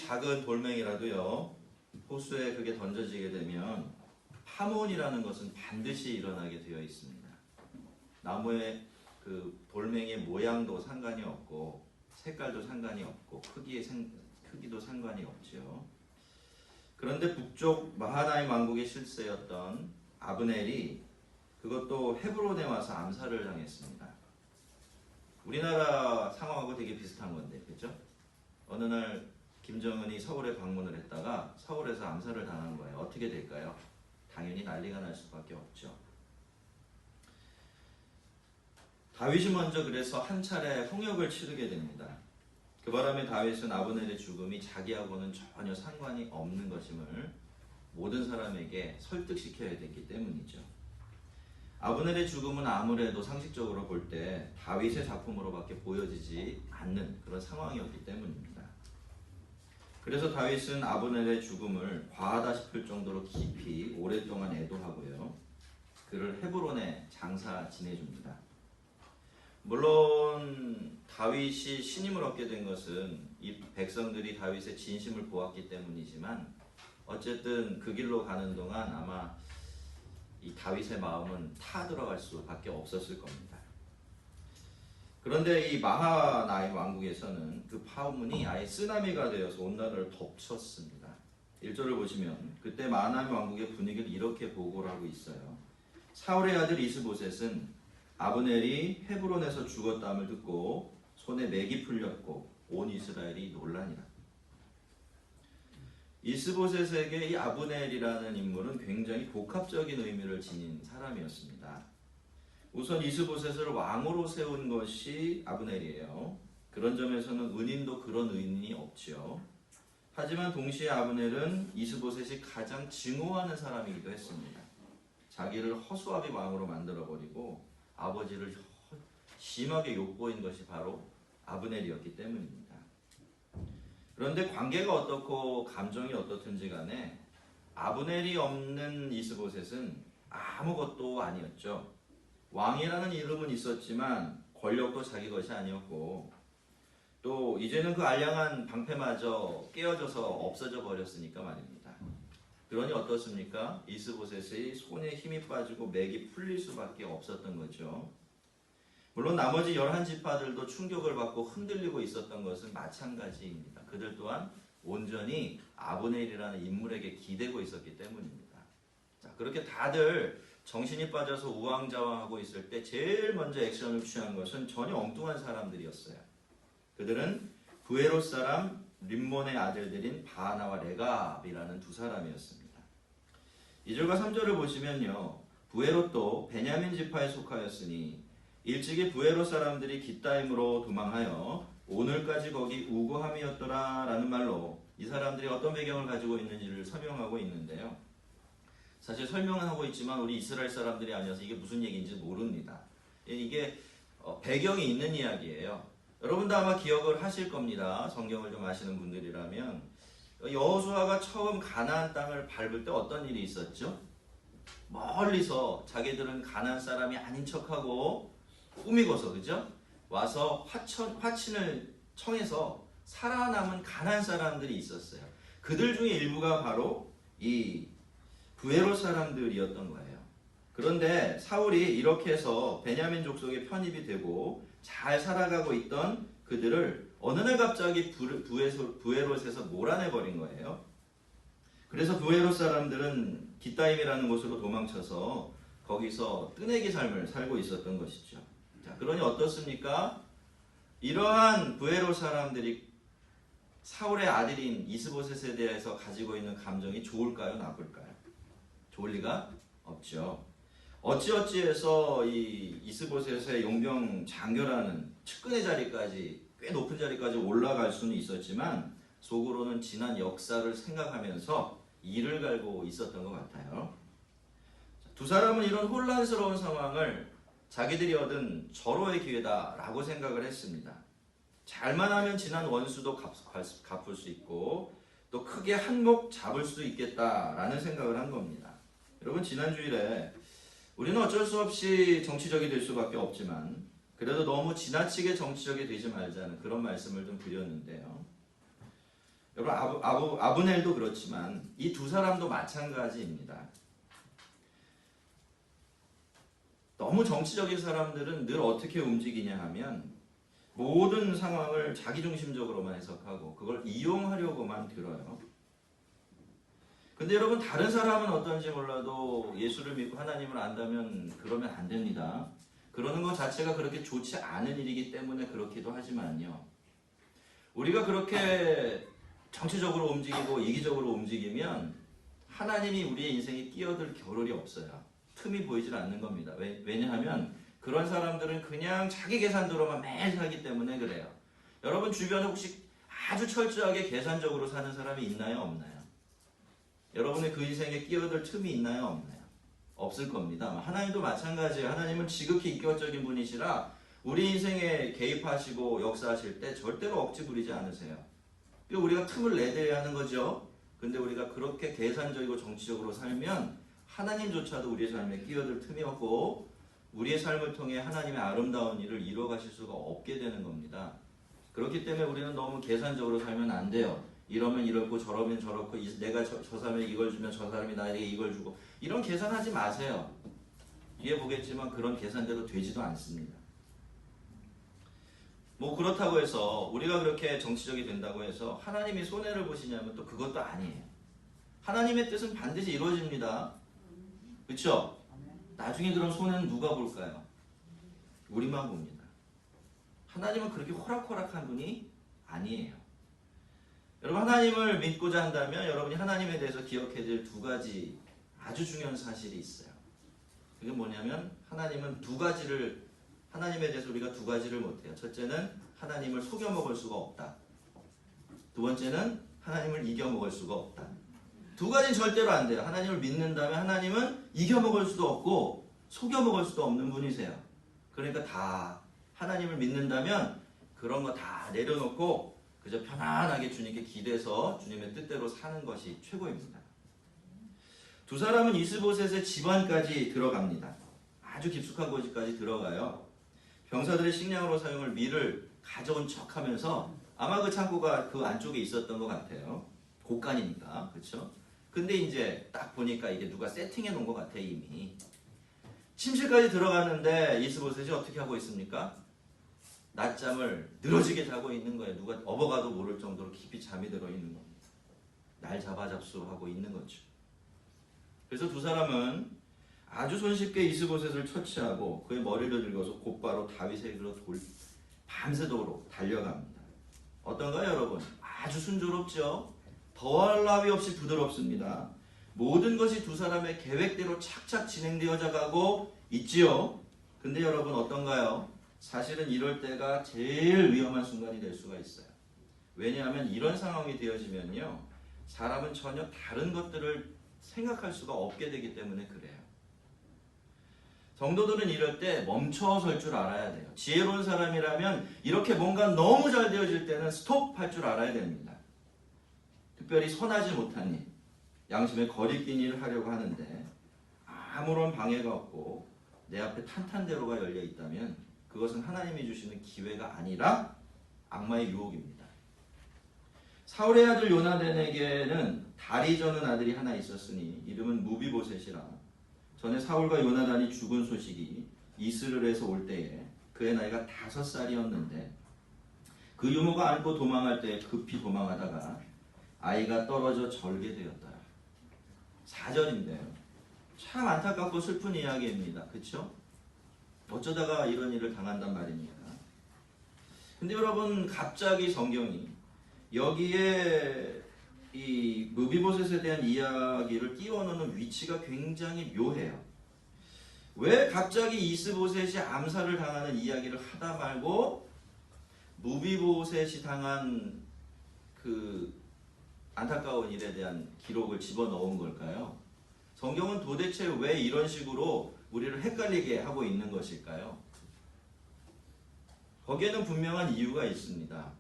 작은 돌멩이라도요, 호수에 그게 던져지게 되면 파문이라는 것은 반드시 일어나게 되어 있습니다. 나무의 그 돌멩이의 모양도 상관이 없고 색깔도 상관이 없고 크기도 상관이 없죠. 그런데 북쪽 마하나임 왕국의 실세였던 아브넬이 그것도 헤브론에 와서 암살을 당했습니다. 우리나라 상황하고 되게 비슷한 건데, 그렇죠? 어느 날 김정은이 서울에 방문을 했다가 서울에서 암살을 당한 거예요. 어떻게 될까요? 당연히 난리가 날 수밖에 없죠. 다윗이 먼저 그래서 한 차례 홍역을 치르게 됩니다. 그 바람에 다윗은 아브넬의 죽음이 자기하고는 전혀 상관이 없는 것임을 모든 사람에게 설득시켜야 됐기 때문이죠. 아브넬의 죽음은 아무래도 상식적으로 볼 때 다윗의 작품으로밖에 보여지지 않는 그런 상황이었기 때문입니다. 그래서 다윗은 아브넬의 죽음을 과하다 싶을 정도로 깊이 오랫동안 애도하고요, 그를 헤브론에 장사 지내줍니다. 물론 다윗이 신임을 얻게 된 것은 이 백성들이 다윗의 진심을 보았기 때문이지만, 어쨌든 그 길로 가는 동안 아마 이 다윗의 마음은 타들어갈 수밖에 없었을 겁니다. 그런데 이 마하나임 왕국에서는 그 파문이 아예 쓰나미가 되어서 온 나라를 덮쳤습니다. 1절을 보시면 그때 마하나임 왕국의 분위기를 이렇게 보고를 하고 있어요. 사울의 아들 이스보셋은 아브넬이 헤브론에서 죽었다함을 듣고 손에 맥이 풀렸고 온 이스라엘이 놀라니라. 이스보셋에게 이 아브넬이라는 인물은 굉장히 복합적인 의미를 지닌 사람이었습니다. 우선 이스보셋을 왕으로 세운 것이 아브넬이에요. 그런 점에서는 은인도 그런 은인이 없죠. 하지만 동시에 아브넬은 이스보셋이 가장 증오하는 사람이기도 했습니다. 자기를 허수아비 왕으로 만들어버리고 아버지를 심하게 욕보인 것이 바로 아브넬이었기 때문입니다. 그런데 관계가 어떻고 감정이 어떻든지 간에 아브넬이 없는 이스보셋은 아무것도 아니었죠. 왕이라는 이름은 있었지만 권력도 자기 것이 아니었고, 또 이제는 그 알량한 방패마저 깨어져서 없어져 버렸으니까 말입니다. 그러니 어떻습니까? 이스보셋의 손에 힘이 빠지고 맥이 풀릴 수밖에 없었던 거죠. 물론 나머지 11지파들도 충격을 받고 흔들리고 있었던 것은 마찬가지입니다. 그들 또한 온전히 아브넬이라는 인물에게 기대고 있었기 때문입니다. 자, 그렇게 다들 정신이 빠져서 우왕좌왕하고 있을 때 제일 먼저 액션을 취한 것은 전혀 엉뚱한 사람들이었어요. 그들은 부에롯 사람 림몬의 아들들인 바하나와 레갑이라는 두 사람이었습니다. 2절과 3절을 보시면요, 부에롯도 베냐민 지파에 속하였으니 일찍이 부에롯 사람들이 깃다임으로 도망하여 오늘까지 거기 우고함이었더라 라는 말로 이 사람들이 어떤 배경을 가지고 있는지를 설명하고 있는데요. 사실 설명은 하고 있지만 우리 이스라엘 사람들이 아니어서 이게 무슨 얘기인지 모릅니다. 이게 배경이 있는 이야기예요. 여러분도 아마 기억을 하실 겁니다. 성경을 좀 아시는 분들이라면 여호수아가 처음 가나안 땅을 밟을 때 어떤 일이 있었죠? 멀리서 자기들은 가나안 사람이 아닌 척하고 꾸미고서, 그죠? 와서 화친을 청해서 살아남은 가나안 사람들이 있었어요. 그들 중에 일부가 바로 이 부에롯 사람들이었던 거예요. 그런데 사울이 이렇게 해서 베냐민 족속에 편입이 되고 잘 살아가고 있던 그들을 어느 날 갑자기 부에롯에서 몰아내버린 거예요. 그래서 부에롯 사람들은 깃다임이라는 곳으로 도망쳐서 거기서 뜨내기 삶을 살고 있었던 것이죠. 자, 그러니 어떻습니까? 이러한 부에롯 사람들이 사울의 아들인 이스보셋에 대해서 가지고 있는 감정이 좋을까요? 나쁠까요? 좋을 리가 없죠. 어찌어찌해서 이 이스보셋의 용병 장교라는 측근의 자리까지, 꽤 높은 자리까지 올라갈 수는 있었지만 속으로는 지난 역사를 생각하면서 이를 갈고 있었던 것 같아요. 두 사람은 이런 혼란스러운 상황을 자기들이 얻은 절호의 기회다라고 생각을 했습니다. 잘만 하면 지난 원수도 갚을 수 있고 또 크게 한몫 잡을 수도 있겠다라는 생각을 한 겁니다. 여러분, 지난 주일에 우리는 어쩔 수 없이 정치적이 될 수밖에 없지만 그래도 너무 지나치게 정치적이 되지 말자는 그런 말씀을 좀 드렸는데요. 여러분 아브넬도 그렇지만 이 두 사람도 마찬가지입니다. 너무 정치적인 사람들은 늘 어떻게 움직이냐 하면 모든 상황을 자기중심적으로만 해석하고 그걸 이용하려고만 들어요. 근데 여러분 다른 사람은 어떤지 몰라도 예수를 믿고 하나님을 안다면 그러면 안 됩니다. 그러는 것 자체가 그렇게 좋지 않은 일이기 때문에 그렇기도 하지만요. 우리가 그렇게 정치적으로 움직이고 이기적으로 움직이면 하나님이 우리의 인생에 끼어들 겨를이 없어요. 틈이 보이질 않는 겁니다. 왜냐하면 그런 사람들은 그냥 자기 계산대로만 매일 살기 때문에 그래요. 여러분 주변에 혹시 아주 철저하게 계산적으로 사는 사람이 있나요? 없나요? 여러분의 그 인생에 끼어들 틈이 있나요? 없나요? 없을 겁니다. 하나님도 마찬가지예요. 하나님은 지극히 인격적인 분이시라 우리 인생에 개입하시고 역사하실 때 절대로 억지 부리지 않으세요. 우리가 틈을 내드려야 하는 거죠. 근데 우리가 그렇게 계산적이고 정치적으로 살면 하나님조차도 우리의 삶에 끼어들 틈이 없고 우리의 삶을 통해 하나님의 아름다운 일을 이루어가실 수가 없게 되는 겁니다. 그렇기 때문에 우리는 너무 계산적으로 살면 안 돼요. 이러면 이렇고 저러면 저렇고 내가 저 사람에게 이걸 주면 저 사람이 나에게 이걸 주고 이런 계산하지 마세요. 뒤에 보겠지만 그런 계산대로 되지도 않습니다. 그렇다고 해서 우리가 그렇게 정치적이 된다고 해서 하나님이 손해를 보시냐면 또 그것도 아니에요. 하나님의 뜻은 반드시 이루어집니다. 그렇죠? 나중에 그럼 손해는 누가 볼까요? 우리만 봅니다. 하나님은 그렇게 호락호락한 분이 아니에요. 여러분 하나님을 믿고자 한다면 여러분이 하나님에 대해서 기억해야 될 두 가지 아주 중요한 사실이 있어요. 그게 뭐냐면 하나님에 대해서 우리가 두 가지를 못해요. 첫째는 하나님을 속여먹을 수가 없다. 두 번째는 하나님을 이겨먹을 수가 없다. 두 가지는 절대로 안 돼요. 하나님을 믿는다면 하나님은 이겨먹을 수도 없고 속여먹을 수도 없는 분이세요. 그러니까 다 하나님을 믿는다면 그런 거 다 내려놓고 그저 편안하게 주님께 기대서 주님의 뜻대로 사는 것이 최고입니다. 두 사람은 이스보셋의 집안까지 들어갑니다. 아주 깊숙한 곳까지 들어가요. 병사들의 식량으로 사용할 밀을 가져온 척하면서 아마 그 창고가 그 안쪽에 있었던 것 같아요. 곳간이니까, 그렇죠? 근데 이제 딱 보니까 이게 누가 세팅해 놓은 것 같아 이미. 침실까지 들어가는데 이스보셋이 어떻게 하고 있습니까? 낮잠을 늘어지게 자고 있는 거예요. 누가 업어가도 모를 정도로 깊이 잠이 들어 있는 겁니다. 날 잡아잡수하고 있는 거죠. 그래서 두 사람은 아주 손쉽게 이스보셋을 처치하고 그의 머리를 들고서 곧바로 다윗에게로 밤새도록 달려갑니다. 어떤가요, 여러분? 아주 순조롭죠? 더할 나위 없이 부드럽습니다. 모든 것이 두 사람의 계획대로 착착 진행되어져 가고 있지요. 근데 여러분 어떤가요? 사실은 이럴 때가 제일 위험한 순간이 될 수가 있어요. 왜냐하면 이런 상황이 되어지면요, 사람은 전혀 다른 것들을 생각할 수가 없게 되기 때문에 그래요. 성도들은 이럴 때 멈춰설 줄 알아야 돼요. 지혜로운 사람이라면 이렇게 뭔가 너무 잘 되어질 때는 스톱할 줄 알아야 됩니다. 특별히 선하지 못한 일, 양심에 거리낀 일을 하려고 하는데 아무런 방해가 없고 내 앞에 탄탄대로가 열려 있다면 그것은 하나님이 주시는 기회가 아니라 악마의 유혹입니다. 사울의 아들 요나단에게는 다리 저는 아들이 하나 있었으니 이름은 무비보셋이라. 전에 사울과 요나단이 죽은 소식이 이스라엘에서 올 때에 그의 나이가 5살이었는데 그 유모가 안고 도망할 때 급히 도망하다가 아이가 떨어져 절게 되었다. 4절인데요. 참 안타깝고 슬픈 이야기입니다. 그렇죠? 어쩌다가 이런 일을 당한단 말입니까? 근데 여러분 갑자기 성경이 여기에 이 무비보셋에 대한 이야기를 띄워놓는 위치가 굉장히 묘해요. 왜 갑자기 이스보셋이 암살을 당하는 이야기를 하다 말고 무비보셋이 당한 그 안타까운 일에 대한 기록을 집어넣은 걸까요? 성경은 도대체 왜 이런 식으로 우리를 헷갈리게 하고 있는 것일까요? 거기에는 분명한 이유가 있습니다.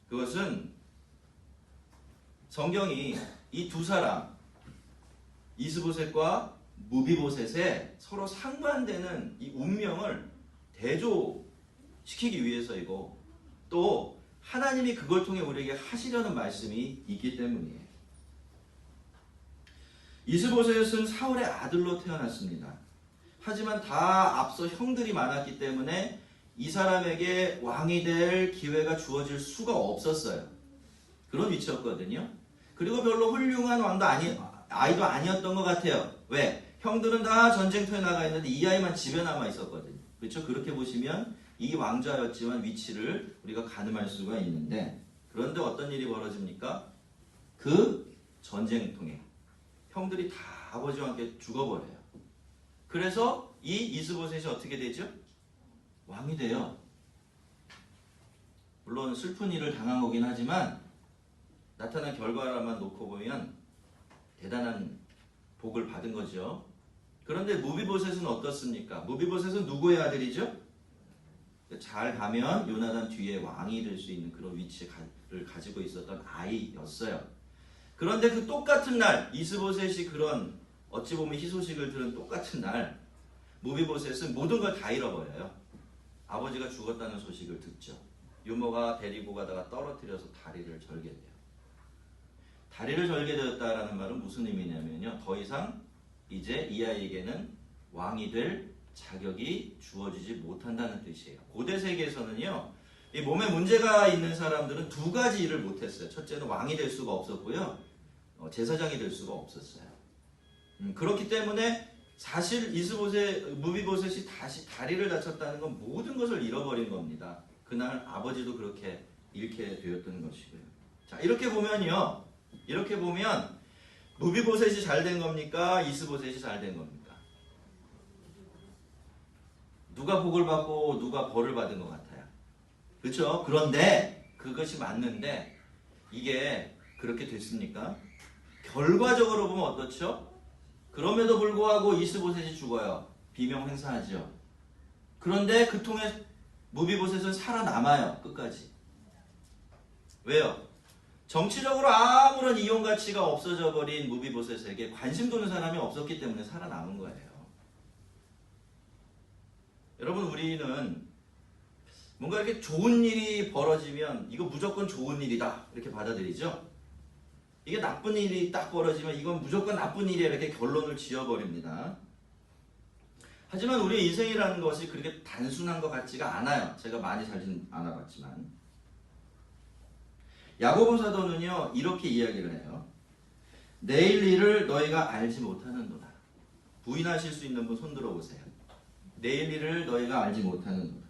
그것은 성경이 이 두 사람, 이스보셋과 무비보셋의 서로 상반되는 이 운명을 대조시키기 위해서이고 또 하나님이 그걸 통해 우리에게 하시려는 말씀이 있기 때문이에요. 이스보셋은 사울의 아들로 태어났습니다. 하지만 다 앞서 형들이 많았기 때문에 이 사람에게 왕이 될 기회가 주어질 수가 없었어요. 그런 위치였거든요. 그리고 별로 훌륭한 아이도 아니었던 것 같아요. 왜? 형들은 다 전쟁터에 나가 있는데 이 아이만 집에 남아 있었거든요. 그렇죠? 그렇게 보시면 이 왕자였지만 위치를 우리가 가늠할 수가 있는데, 그런데 어떤 일이 벌어집니까? 그 전쟁통에 형들이 다 아버지와 함께 죽어버려요. 그래서 이 이스보셋이 어떻게 되죠? 왕이 돼요. 물론 슬픈 일을 당한 거긴 하지만 나타난 결과만 놓고 보면 대단한 복을 받은 거죠. 그런데 무비보셋은 어떻습니까? 무비보셋은 누구의 아들이죠? 잘 가면 요나단 뒤에 왕이 될 수 있는 그런 위치를 가지고 있었던 아이였어요. 그런데 그 똑같은 날 이스보셋이 그런 어찌 보면 희소식을 들은 똑같은 날 무비보셋은 모든 걸 다 잃어버려요. 아버지가 죽었다는 소식을 듣죠. 유모가 데리고 가다가 떨어뜨려서 다리를 절게 돼요. 다리를 절게 되었다라는 말은 무슨 의미냐면요, 더 이상 이제 이 아이에게는 왕이 될 자격이 주어지지 못한다는 뜻이에요. 고대 세계에서는요, 이 몸에 문제가 있는 사람들은 두 가지 일을 못했어요. 첫째는 왕이 될 수가 없었고요, 제사장이 될 수가 없었어요. 그렇기 때문에 사실 무비보셋이 다시 다리를 다쳤다는 건 모든 것을 잃어버린 겁니다. 그날 아버지도 그렇게 잃게 되었던 것이고요. 자, 이렇게 보면요, 이렇게 보면 무비보셋이 잘 된 겁니까? 이스보셋이 잘 된 겁니까? 누가 복을 받고 누가 벌을 받은 것 같아요. 그렇죠? 그런데 그것이 맞는데 이게 그렇게 됐습니까? 결과적으로 보면 어떻죠? 그럼에도 불구하고 이스보셋이 죽어요. 비명 행사하죠. 그런데 그 통해 무비보셋은 살아남아요. 끝까지. 왜요? 정치적으로 아무런 이용 가치가 없어져 버린 무비보셋에게 관심 두는 사람이 없었기 때문에 살아남은 거예요. 여러분, 우리는 뭔가 이렇게 좋은 일이 벌어지면 이거 무조건 좋은 일이다 이렇게 받아들이죠. 이게 나쁜 일이 딱 벌어지면 이건 무조건 나쁜 일이야 이렇게 결론을 지어버립니다. 하지만 우리의 인생이라는 것이 그렇게 단순한 것 같지가 않아요. 제가 많이 살진 않아봤지만. 야고보 사도는요, 이렇게 이야기를 해요. 내일 일을 너희가 알지 못하는도다. 부인하실 수 있는 분 손 들어보세요. 내일 일을 너희가 알지 못하는도다.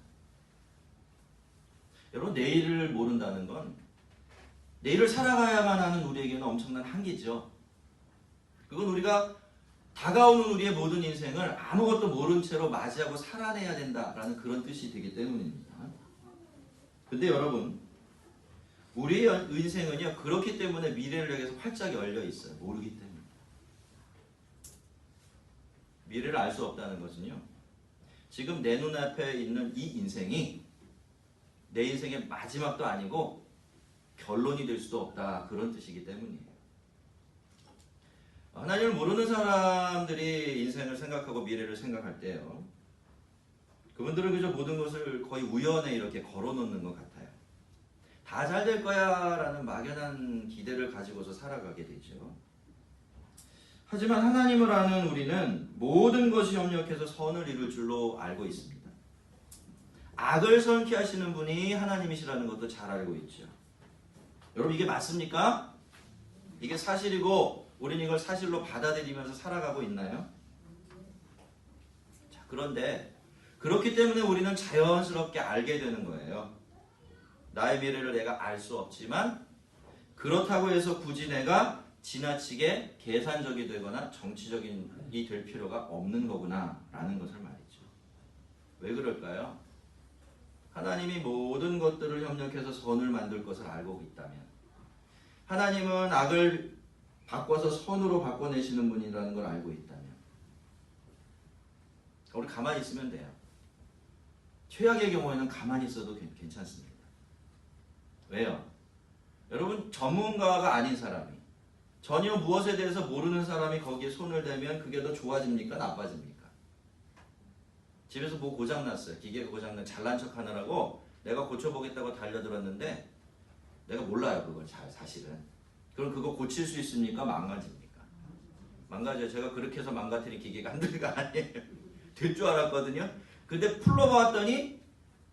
여러분, 내일을 모른다는 건 내일을 살아가야만 하는 우리에게는 엄청난 한계죠. 그건 우리가 다가오는 우리의 모든 인생을 아무것도 모른 채로 맞이하고 살아내야 된다라는 그런 뜻이 되기 때문입니다. 근데 여러분, 우리의 인생은요, 그렇기 때문에 미래를 향해서 활짝 열려 있어요. 모르기 때문에. 미래를 알 수 없다는 것은요, 지금 내 눈앞에 있는 이 인생이 내 인생의 마지막도 아니고 결론이 될 수도 없다, 그런 뜻이기 때문이에요. 하나님을 모르는 사람들이 인생을 생각하고 미래를 생각할 때요, 그분들은 그저 모든 것을 거의 우연에 이렇게 걸어놓는 것 같아요. 다 잘 될 거야 라는 막연한 기대를 가지고서 살아가게 되죠. 하지만 하나님을 아는 우리는 모든 것이 협력해서 선을 이룰 줄로 알고 있습니다. 악을 선케 하시는 분이 하나님이시라는 것도 잘 알고 있죠. 여러분, 이게 맞습니까? 이게 사실이고 우리는 이걸 사실로 받아들이면서 살아가고 있나요? 자, 그런데 그렇기 때문에 우리는 자연스럽게 알게 되는 거예요. 나의 미래를 내가 알 수 없지만 그렇다고 해서 굳이 내가 지나치게 계산적이 되거나 정치적이 될 필요가 없는 거구나 라는 것을 말이죠. 왜 그럴까요? 하나님이 모든 것들을 협력해서 선을 만들 것을 알고 있다면, 하나님은 악을 바꿔서 선으로 바꿔내시는 분이라는 걸 알고 있다면 우리 가만히 있으면 돼요. 최악의 경우에는 가만히 있어도 괜찮습니다. 왜요? 여러분, 전문가가 아닌 사람이, 전혀 무엇에 대해서 모르는 사람이 거기에 손을 대면 그게 더 좋아집니까? 나빠집니까? 집에서 뭐 고장났어요. 기계가 고장난, 잘난 척 하느라고 내가 고쳐보겠다고 달려들었는데 내가 몰라요, 그걸 잘 사실은. 그럼 그거 고칠 수 있습니까? 망가집니까? 망가져요. 제가 그렇게 해서 망가뜨린 기계가 한두개가 아니에요. 될 줄 알았거든요. 근데 풀러봤더니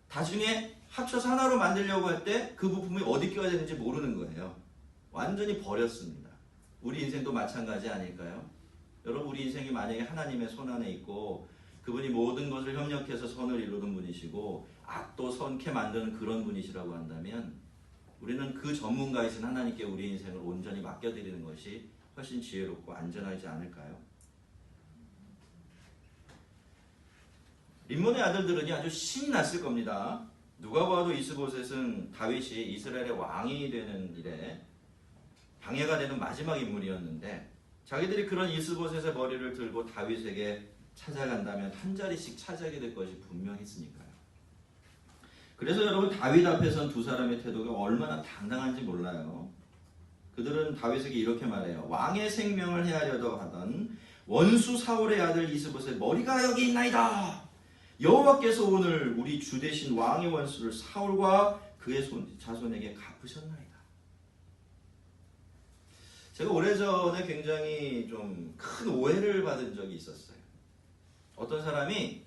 나중에 합쳐서 하나로 만들려고 할 때 그 부품이 어디 껴야 되는지 모르는 거예요. 완전히 버렸습니다. 우리 인생도 마찬가지 아닐까요? 여러분, 우리 인생이 만약에 하나님의 손 안에 있고 그분이 모든 것을 협력해서 선을 이루는 분이시고 악도 선케 만드는 그런 분이시라고 한다면 우리는 그 전문가이신 하나님께 우리 인생을 온전히 맡겨드리는 것이 훨씬 지혜롭고 안전하지 않을까요? 림몬의 아들들은 아주 신이 났을 겁니다. 누가 봐도 이스보셋은 다윗이 이스라엘의 왕이 되는 일에 방해가 되는 마지막 인물이었는데 자기들이 그런 이스보셋의 머리를 들고 다윗에게 찾아간다면 한 자리씩 차지하게 될 것이 분명했으니까요. 그래서 여러분, 다윗 앞에선 두 사람의 태도가 얼마나 당당한지 몰라요. 그들은 다윗에게 이렇게 말해요. 왕의 생명을 헤아려도 하던 원수 사울의 아들 이스보셋 머리가 여기 있나이다. 여호와께서 오늘 우리 주 대신 왕의 원수를 사울과 그의 자손에게 갚으셨나이다. 제가 오래전에 굉장히 좀 큰 오해를 받은 적이 있었어요. 어떤 사람이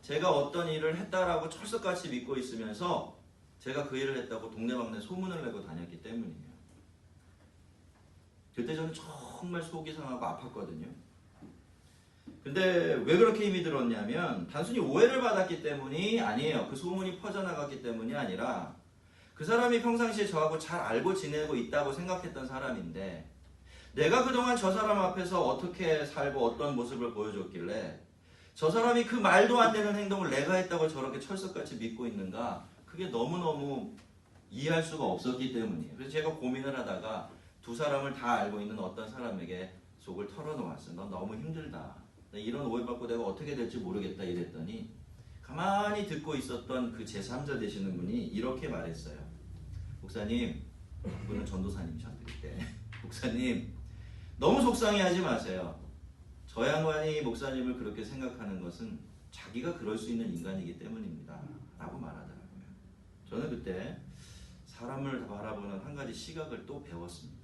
제가 어떤 일을 했다라고 철석같이 믿고 있으면서 제가 그 일을 했다고 동네방네 소문을 내고 다녔기 때문이에요. 그때 저는 정말 속이 상하고 아팠거든요. 근데 왜 그렇게 힘이 들었냐면 단순히 오해를 받았기 때문이 아니에요. 그 소문이 퍼져나갔기 때문이 아니라 그 사람이 평상시에 저하고 잘 알고 지내고 있다고 생각했던 사람인데 내가 그동안 저 사람 앞에서 어떻게 살고 어떤 모습을 보여줬길래 저 사람이 그 말도 안 되는 행동을 내가 했다고 저렇게 철석같이 믿고 있는가, 그게 너무너무 이해할 수가 없었기 때문이에요. 그래서 제가 고민을 하다가 두 사람을 다 알고 있는 어떤 사람에게 속을 털어놓았어요. 넌 너무 힘들다. 이런 오해받고 내가 어떻게 될지 모르겠다 이랬더니 가만히 듣고 있었던 그 제3자 되시는 분이 이렇게 말했어요. 목사님, 그분은 전도사님이셨을 때, 목사님 너무 속상해하지 마세요. 저 양반이 목사님을 그렇게 생각하는 것은 자기가 그럴 수 있는 인간이기 때문입니다. 라고 말하더라고요. 저는 그때 사람을 바라보는 한 가지 시각을 또 배웠습니다.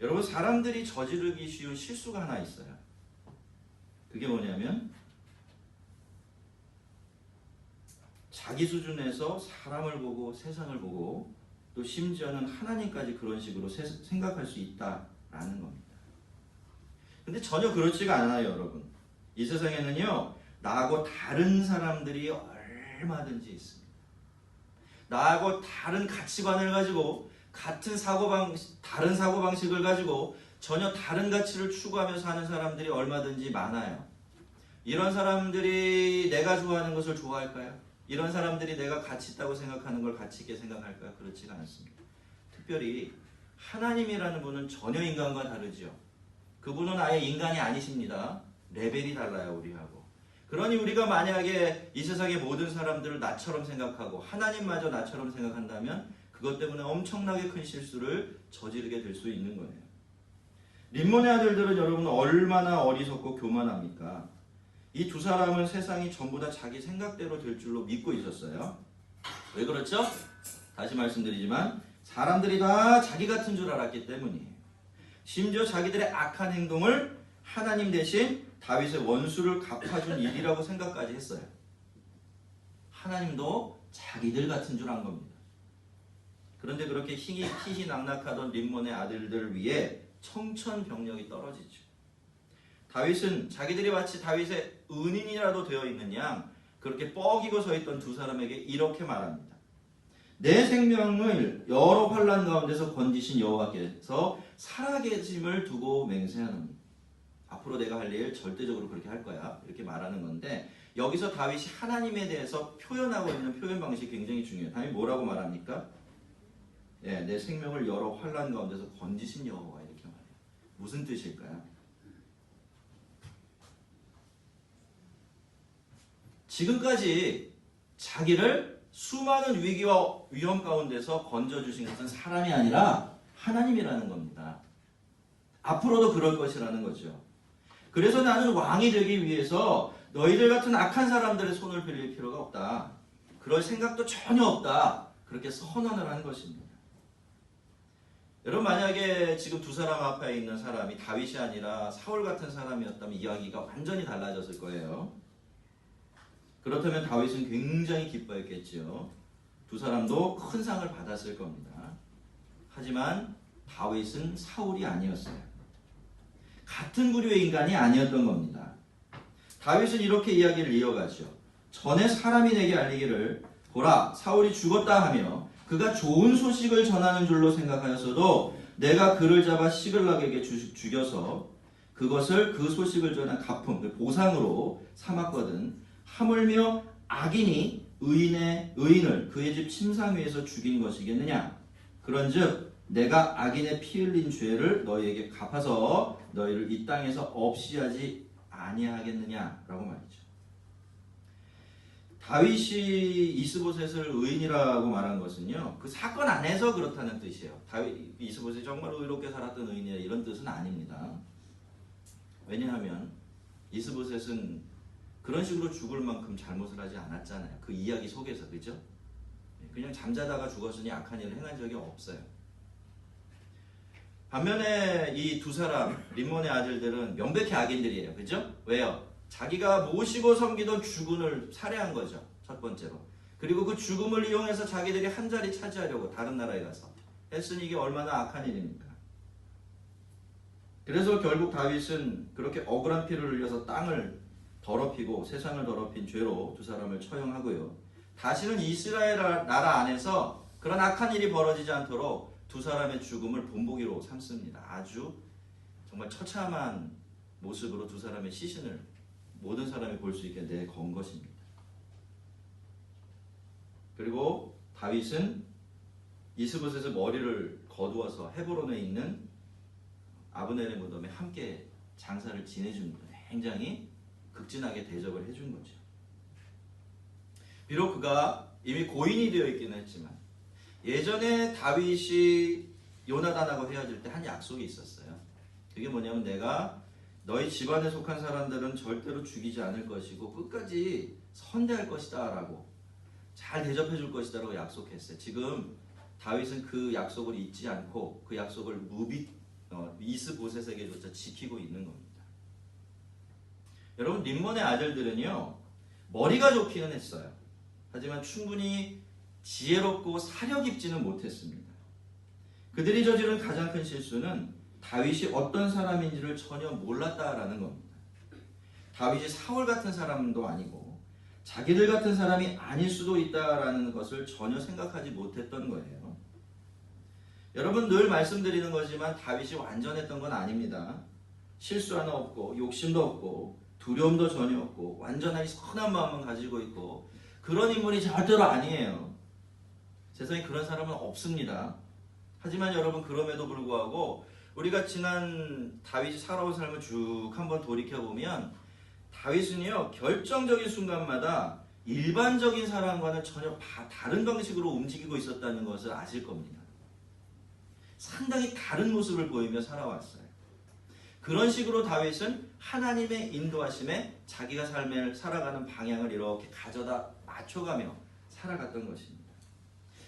여러분, 사람들이 저지르기 쉬운 실수가 하나 있어요. 그게 뭐냐면 자기 수준에서 사람을 보고 세상을 보고 또 심지어는 하나님까지 그런 식으로 생각할 수 있다라는 겁니다. 근데 전혀 그렇지가 않아요, 여러분. 이 세상에는요, 나하고 다른 사람들이 얼마든지 있습니다. 나하고 다른 가치관을 가지고 다른 사고방식을 가지고 전혀 다른 가치를 추구하며 사는 사람들이 얼마든지 많아요. 이런 사람들이 내가 좋아하는 것을 좋아할까요? 이런 사람들이 내가 가치 있다고 생각하는 걸 가치 있게 생각할까요? 그렇지가 않습니다. 특별히 하나님이라는 분은 전혀 인간과 다르죠. 그분은 아예 인간이 아니십니다. 레벨이 달라요, 우리하고. 그러니 우리가 만약에 이 세상의 모든 사람들을 나처럼 생각하고 하나님마저 나처럼 생각한다면 그것 때문에 엄청나게 큰 실수를 저지르게 될 수 있는 거예요. 림몬의 아들들은 여러분 얼마나 어리석고 교만합니까? 이 두 사람은 세상이 전부 다 자기 생각대로 될 줄로 믿고 있었어요. 왜 그렇죠? 다시 말씀드리지만 사람들이 다 자기 같은 줄 알았기 때문이에요. 심지어 자기들의 악한 행동을 하나님 대신 다윗의 원수를 갚아준 일이라고 생각까지 했어요. 하나님도 자기들 같은 줄 안 겁니다. 그런데 그렇게 희희낙낙하던 림몬의 아들들 위에 청천벽력이 떨어지죠. 다윗은 자기들이 마치 다윗의 은인이라도 되어 있는 양 그렇게 뻐기고 서 있던 두 사람에게 이렇게 말합니다. 내 생명을 여러 환난 가운데서 건지신 여호와께서 살아계심을 두고 맹세하노니 앞으로 내가 할 일 절대적으로 그렇게 할 거야, 이렇게 말하는 건데 여기서 다윗이 하나님에 대해서 표현하고 있는 표현 방식이 굉장히 중요해요. 다윗이 뭐라고 말합니까? 내 생명을 여러 환난 가운데서 건지신 여호와, 이렇게 말해요. 무슨 뜻일까요? 지금까지 자기를 수많은 위기와 위험 가운데서 건져주신 것은 사람이 아니라 하나님이라는 겁니다. 앞으로도 그럴 것이라는 거죠. 그래서 나는 왕이 되기 위해서 너희들 같은 악한 사람들의 손을 빌릴 필요가 없다. 그럴 생각도 전혀 없다. 그렇게 선언을 한 것입니다. 여러분 만약에 지금 두 사람 앞에 있는 사람이 다윗이 아니라 사울 같은 사람이었다면 이야기가 완전히 달라졌을 거예요. 그렇다면 다윗은 굉장히 기뻐했겠죠. 두 사람도 큰 상을 받았을 겁니다. 하지만 다윗은 사울이 아니었어요. 같은 부류의 인간이 아니었던 겁니다. 다윗은 이렇게 이야기를 이어가죠. 전에 사람이 내게 알리기를 보라 사울이 죽었다 하며 그가 좋은 소식을 전하는 줄로 생각하였어도 내가 그를 잡아 시글락에게 죽여서 그것을 그 소식을 전한 가품, 보상으로 삼았거든. 하물며 악인이 의인을 그의 집 침상 위에서 죽인 것이겠느냐. 그런즉 내가 악인의 피 흘린 죄를 너희에게 갚아서 너희를 이 땅에서 없이 하지 아니하겠느냐라고 말이죠. 다윗이 이스보셋을 의인이라고 말한 것은요, 그 사건 안에서 그렇다는 뜻이에요. 이스보셋이 정말 의롭게 살았던 의인이라 이런 뜻은 아닙니다. 왜냐하면 이스보셋은 그런 식으로 죽을 만큼 잘못을 하지 않았잖아요. 그 이야기 속에서, 그죠? 그냥 잠자다가 죽었으니 악한 일을 행한 적이 없어요. 반면에 이 두 사람, 림몬의 아들들은 명백히 악인들이에요. 그죠? 왜요? 자기가 모시고 섬기던 주군을 살해한 거죠. 첫 번째로. 그리고 그 죽음을 이용해서 자기들이 한 자리 차지하려고 다른 나라에 가서 했으니 이게 얼마나 악한 일입니까? 그래서 결국 다윗은 그렇게 억울한 피를 흘려서 땅을 더럽히고 세상을 더럽힌 죄로 두 사람을 처형하고요. 다시는 이스라엘 나라 안에서 그런 악한 일이 벌어지지 않도록 두 사람의 죽음을 본보기로 삼습니다. 아주 정말 처참한 모습으로 두 사람의 시신을 모든 사람이 볼 수 있게 내건 것입니다. 그리고 다윗은 이스보셋의 머리를 거두어서 헤브론에 있는 아브넬의 무덤에 함께 장사를 지내줍니다. 굉장히 극진하게 대접을 해준 거죠. 비록 그가 이미 고인이 되어 있기는 했지만 예전에 다윗이 요나단하고 헤어질 때 한 약속이 있었어요. 그게 뭐냐면 내가 너희 집안에 속한 사람들은 절대로 죽이지 않을 것이고 끝까지 선대할 것이다 라고 잘 대접해 줄 것이다 라고 약속했어요. 지금 다윗은 그 약속을 잊지 않고 그 약속을 이스보셋에게조차 지키고 있는 겁니다. 여러분 림몬의 아들들은요 머리가 좋기는 했어요. 하지만 충분히 지혜롭고 사려 깊지는 못했습니다. 그들이 저지른 가장 큰 실수는 다윗이 어떤 사람인지를 전혀 몰랐다라는 겁니다. 다윗이 사울 같은 사람도 아니고 자기들 같은 사람이 아닐 수도 있다라는 것을 전혀 생각하지 못했던 거예요. 여러분 늘 말씀드리는 거지만 다윗이 완전했던 건 아닙니다. 실수 하나 없고 욕심도 없고 두려움도 전혀 없고 완전하게 선한 마음만 가지고 있고 그런 인물이 절대로 아니에요. 세상에 그런 사람은 없습니다. 하지만 여러분 그럼에도 불구하고 우리가 지난 다윗이 살아온 삶을 쭉 한번 돌이켜보면 다윗은요 결정적인 순간마다 일반적인 사람과는 전혀 다른 방식으로 움직이고 있었다는 것을 아실 겁니다. 상당히 다른 모습을 보이며 살아왔어요. 그런 식으로 다윗은 하나님의 인도하심에 자기가 삶을 살아가는 방향을 이렇게 가져다 맞춰가며 살아갔던 것입니다.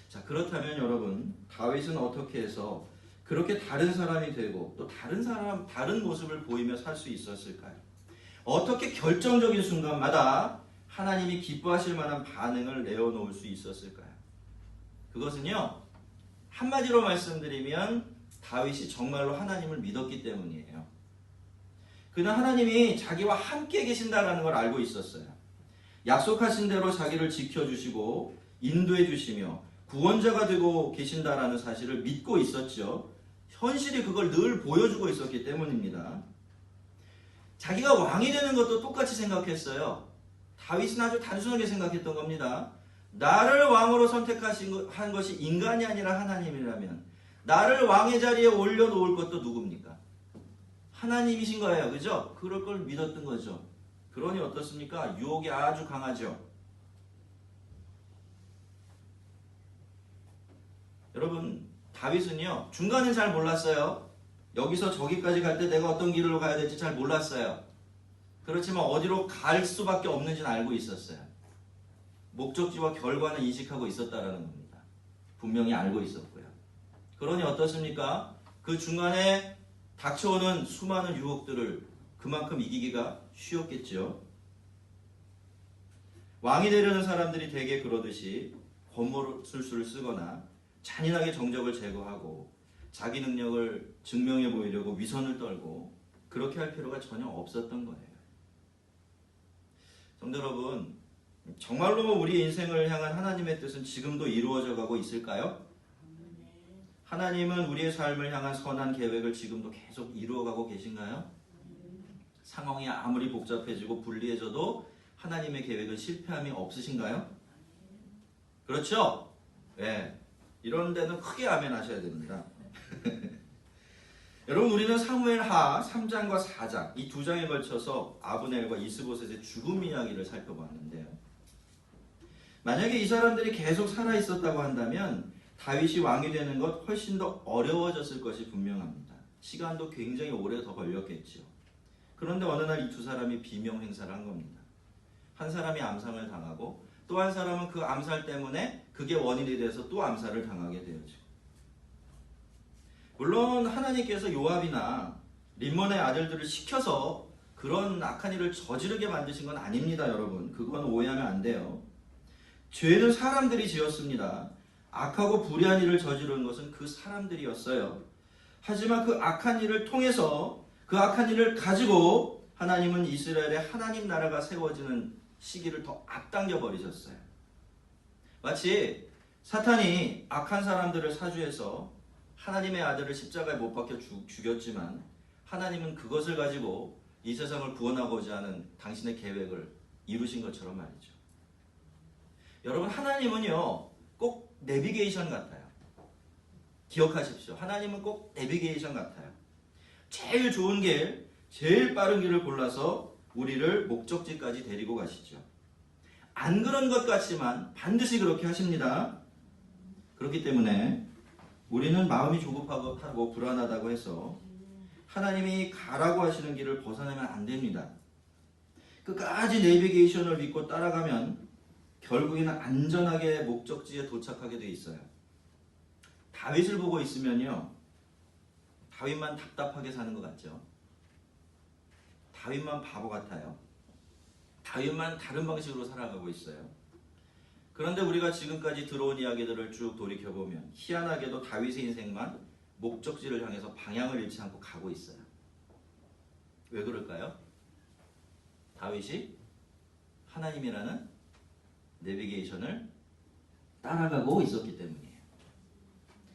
자, 그렇다면 여러분 다윗은 어떻게 해서 그렇게 다른 사람이 되고 또 다른 모습을 보이며 살 수 있었을까요? 어떻게 결정적인 순간마다 하나님이 기뻐하실 만한 반응을 내어놓을 수 있었을까요? 그것은요 한마디로 말씀드리면 다윗이 정말로 하나님을 믿었기 때문이에요. 그는 하나님이 자기와 함께 계신다는 걸 알고 있었어요. 약속하신 대로 자기를 지켜주시고 인도해 주시며 구원자가 되고 계신다라는 사실을 믿고 있었죠. 현실이 그걸 늘 보여주고 있었기 때문입니다. 자기가 왕이 되는 것도 똑같이 생각했어요. 다윗은 아주 단순하게 생각했던 겁니다. 나를 왕으로 선택한 것이 인간이 아니라 하나님이라면 나를 왕의 자리에 올려놓을 것도 누굽니까? 하나님이신 거예요. 그죠? 그럴 걸 믿었던 거죠. 그러니 어떻습니까? 유혹이 아주 강하죠. 여러분 다윗은요 중간은 잘 몰랐어요. 여기서 저기까지 갈 때 내가 어떤 길로 가야 될지 잘 몰랐어요. 그렇지만 어디로 갈 수밖에 없는지는 알고 있었어요. 목적지와 결과는 인식하고 있었다라는 겁니다. 분명히 알고 있었고요. 그러니 어떻습니까? 그 중간에 닥쳐오는 수많은 유혹들을 그만큼 이기기가 쉬웠겠죠. 왕이 되려는 사람들이 대개 그러듯이 권모술수를 쓰거나 잔인하게 정적을 제거하고 자기 능력을 증명해 보이려고 위선을 떨고 그렇게 할 필요가 전혀 없었던 거예요. 성도 여러분, 정말로 우리 인생을 향한 하나님의 뜻은 지금도 이루어져 가고 있을까요? 하나님은 우리의 삶을 향한 선한 계획을 지금도 계속 이루어가고 계신가요? 상황이 아무리 복잡해지고 불리해져도 하나님의 계획은 실패함이 없으신가요? 그렇죠? 네. 이런 데는 크게 아멘 하셔야 됩니다. 여러분, 우리는 사무엘하 3장과 4장 이 두 장에 걸쳐서 아브넬과 이스보셋의 죽음 이야기를 살펴봤는데요. 만약에 이 사람들이 계속 살아있었다고 한다면 다윗이 왕이 되는 것 훨씬 더 어려워졌을 것이 분명합니다. 시간도 굉장히 오래 더 걸렸겠죠. 그런데 어느 날 이 두 사람이 비명 행사를 한 겁니다. 한 사람이 암살을 당하고 또 한 사람은 그 암살 때문에 그게 원인이 돼서 또 암살을 당하게 되었죠. 물론 하나님께서 요압이나 림몬의 아들들을 시켜서 그런 악한 일을 저지르게 만드신 건 아닙니다, 여러분. 그건 오해하면 안 돼요. 죄는 사람들이 지었습니다. 악하고 불의한 일을 저지르는 것은 그 사람들이었어요. 하지만 그 악한 일을 통해서 그 악한 일을 가지고 하나님은 이스라엘의 하나님 나라가 세워지는 시기를 더 앞당겨 버리셨어요. 마치 사탄이 악한 사람들을 사주해서 하나님의 아들을 십자가에 못 박혀 죽였지만 하나님은 그것을 가지고 이 세상을 구원하고자 하는 당신의 계획을 이루신 것처럼 말이죠. 여러분, 하나님은요 꼭 내비게이션 같아요. 기억하십시오. 하나님은 꼭 내비게이션 같아요. 제일 좋은 길, 제일 빠른 길을 골라서 우리를 목적지까지 데리고 가시죠. 안 그런 것 같지만 반드시 그렇게 하십니다. 그렇기 때문에 우리는 마음이 조급하고 불안하다고 해서 하나님이 가라고 하시는 길을 벗어나면 안 됩니다. 끝까지 내비게이션을 믿고 따라가면 결국에는 안전하게 목적지에 도착하게 돼 있어요. 다윗을 보고 있으면요, 다윗만 답답하게 사는 것 같죠. 다윗만 바보 같아요. 다윗만 다른 방식으로 살아가고 있어요. 그런데 우리가 지금까지 들어온 이야기들을 쭉 돌이켜보면 희한하게도 다윗의 인생만 목적지를 향해서 방향을 잃지 않고 가고 있어요. 왜 그럴까요? 다윗이 하나님이라는 내비게이션을 따라가고 있었기 때문이에요.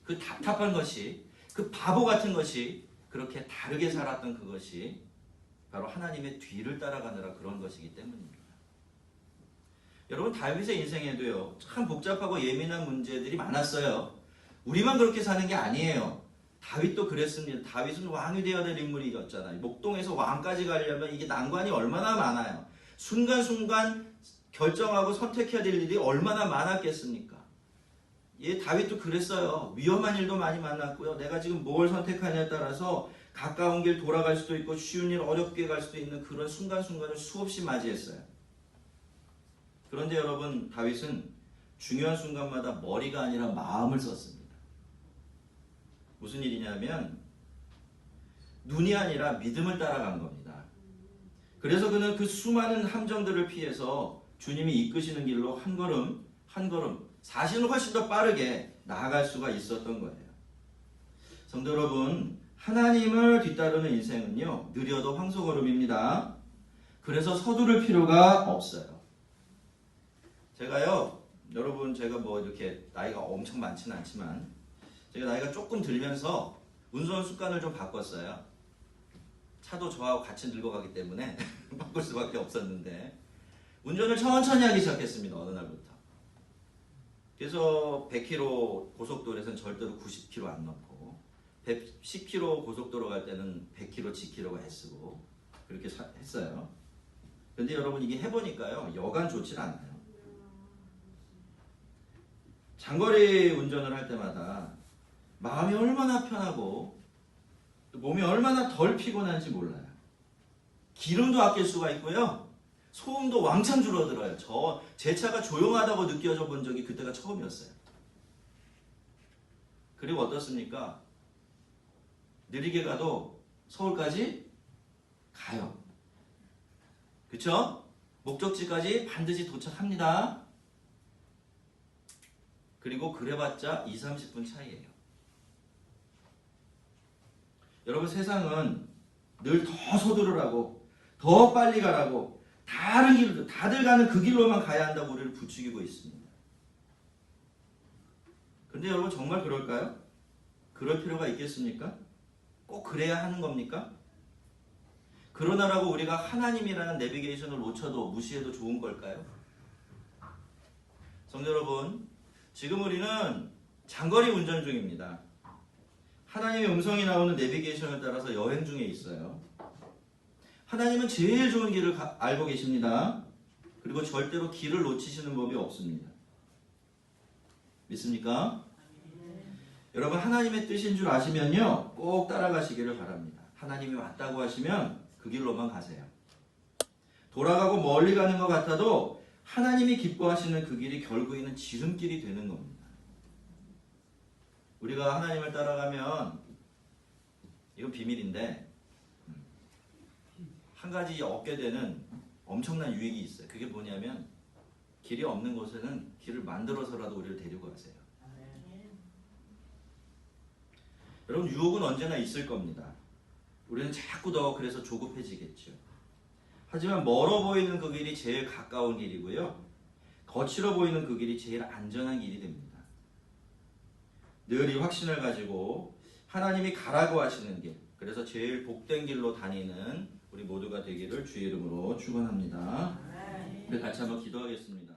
그 답답한 것이, 그 바보 같은 것이, 그렇게 다르게 살았던 그것이 바로 하나님의 뒤를 따라가느라 그런 것이기 때문입니다. 여러분, 다윗의 인생에도요 참 복잡하고 예민한 문제들이 많았어요. 우리만 그렇게 사는 게 아니에요. 다윗도 그랬습니다. 다윗은 왕이 되어야 될 인물이었잖아요. 목동에서 왕까지 가려면 이게 난관이 얼마나 많아요. 순간순간 결정하고 선택해야 될 일이 얼마나 많았겠습니까? 예, 다윗도 그랬어요. 위험한 일도 많이 만났고요. 내가 지금 뭘 선택하냐에 따라서 가까운 길 돌아갈 수도 있고 쉬운 일 어렵게 갈 수도 있는 그런 순간순간을 수없이 맞이했어요. 그런데 여러분, 다윗은 중요한 순간마다 머리가 아니라 마음을 썼습니다. 무슨 일이냐면 눈이 아니라 믿음을 따라간 겁니다. 그래서 그는 그 수많은 함정들을 피해서 주님이 이끄시는 길로 한 걸음 한 걸음 사실은 훨씬 더 빠르게 나아갈 수가 있었던 거예요. 성도 여러분, 하나님을 뒤따르는 인생은요 느려도 황소걸음입니다. 그래서 서두를 필요가 없어요. 제가요, 여러분, 제가 뭐 이렇게 나이가 엄청 많지는 않지만 제가 나이가 조금 들면서 운전 습관을 좀 바꿨어요. 차도 저하고 같이 늙어가기 때문에 바꿀 수밖에 없었는데 운전을 천천히 하기 시작했습니다. 어느 날부터. 그래서 100km 고속도로에서는 절대로 90km 안 넣고 110km 고속도로 갈 때는 100km 지키려고 애쓰고 그렇게 했어요. 근데 여러분, 이게 해보니까요 여간 좋질 않아요. 장거리 운전을 할 때마다 마음이 얼마나 편하고 몸이 얼마나 덜 피곤한지 몰라요. 기름도 아낄 수가 있고요. 소음도 왕창 줄어들어요. 제 차가 조용하다고 느껴져 본 적이 그때가 처음이었어요. 그리고 어떻습니까? 느리게 가도 서울까지 가요. 그쵸? 목적지까지 반드시 도착합니다. 그리고 그래봤자 2-30분 차이예요. 여러분 세상은 늘 더 서두르라고 더 빨리 가라고 다른 길, 다들 가는 그 길로만 가야 한다고 우리를 부추기고 있습니다. 근데 여러분 정말 그럴까요? 그럴 필요가 있겠습니까? 꼭 그래야 하는 겁니까? 그러나라고 우리가 하나님이라는 내비게이션을 놓쳐도 무시해도 좋은 걸까요? 성도 여러분, 지금 우리는 장거리 운전 중입니다. 하나님의 음성이 나오는 내비게이션을 따라서 여행 중에 있어요. 하나님은 제일 좋은 길을 알고 계십니다. 그리고 절대로 길을 놓치시는 법이 없습니다. 믿습니까? 여러분 하나님의 뜻인 줄 아시면요 꼭 따라가시기를 바랍니다. 하나님이 왔다고 하시면 그 길로만 가세요. 돌아가고 멀리 가는 것 같아도 하나님이 기뻐하시는 그 길이 결국에는 지름길이 되는 겁니다. 우리가 하나님을 따라가면 이건 비밀인데 한 가지 얻게 되는 엄청난 유익이 있어요. 그게 뭐냐면 길이 없는 곳에는 길을 만들어서라도 우리를 데리고 가세요. 여러분 유혹은 언제나 있을 겁니다. 우리는 자꾸 더 그래서 조급해지겠죠. 하지만 멀어 보이는 그 길이 제일 가까운 길이고요. 거칠어 보이는 그 길이 제일 안전한 길이 됩니다. 늘 이 확신을 가지고 하나님이 가라고 하시는 길, 그래서 제일 복된 길로 다니는 우리 모두가 되기를 주의 이름으로 축원합니다. 우리 같이 한번 기도하겠습니다.